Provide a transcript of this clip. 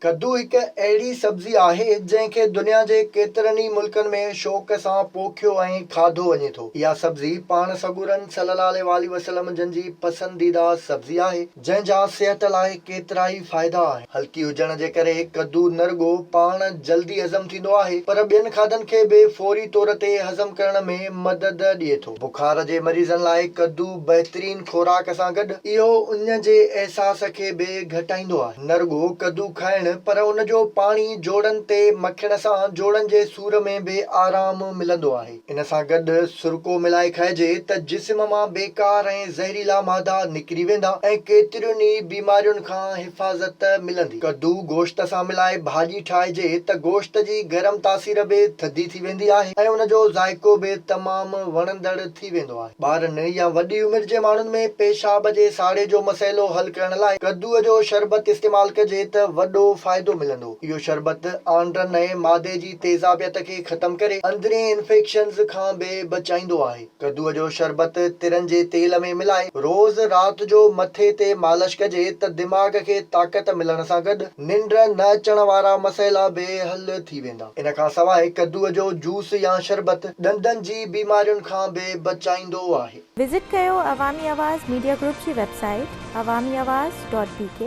कद्दू हिक अहिड़ी सब्ज़ी आहे जंहिंखे दुनिया जे केतिरनि ई मुल्कनि में शौक़ सां पोखियो ऐं खाधो वञे थो। इहा सब्ज़ी पाण सगुरन सल्लल्लाहु अलैहि वसल्लम जन जी पसंदीदा सब्ज़ी आहे जंहिंजा सिहत लाइ केतिरा ई फ़ाइदा आहिनि। हल्की हुजण जे करे कद्दू न रुॻो पाण जल्दी हज़म थींदो आहे पर ॿियनि खाधनि खे बि फौरी तौर ते हज़म करण में मदद ॾिए थो। बुखार जे मरीज़नि लाइ कद्दू बहितरीन खुराक सां गॾु इहो उन जे अहसास खे बि घटाईंदो आहे। न रुॻो कद्दू खाइण पर उन जो पाणी जोड़नि ते मखण सां जोड़नि जे सूर में बि आराम मिलंदो आहे। इन सां गॾु सुरको मिलाए खाइजे त जिस्म मां बेकार ऐं ज़हरीला मादा निकिरी वेंदा ऐं केतिरियुनि ई बीमारियुनि खां हिफ़ाज़त मिलंदी। कद्दू गोश्त सां मिलाए भाॼी ठाहिजे त गोश्त जी गरम तासीर बि थधी थी वेंदी आहे ऐं उन जो ज़ाइको बि तमामु वणंदड़ थी वेंदो आहे। ॿारनि या वॾी उमिरि जे माण्हुनि में पेशाब जे साड़े जो मसइलो हल करण लाइ कद्दूअ जो शरबत इस्तेमाल कजे त वॾो फ़ाइदो मिलंदो। इहो शरबत आंडनि ऐं मादे जी तेज़ाबियत खे ख़तम करे अंदरी इंफेक्शन्स खां बि बचाईंदो आहे। कद्दूअ जो शरबत तिरनि जे तेल में मिलाए रोज़ राति जो मथे ते मालिश कजे त दिमाग़ खे ताक़त मिलण सां गॾु निंड न अचण वारा मसइला बि हल थी वेंदा। इन खां सवाइ कद्दूअ जो जूस या शरबत ॾंदनि जी बीमारियुनि खां बि बचाईंदो आहे। विज़िट कयो अवामी आवाज़ मीडिया ग्रुप जी वेबसाइट awamiawaz.pk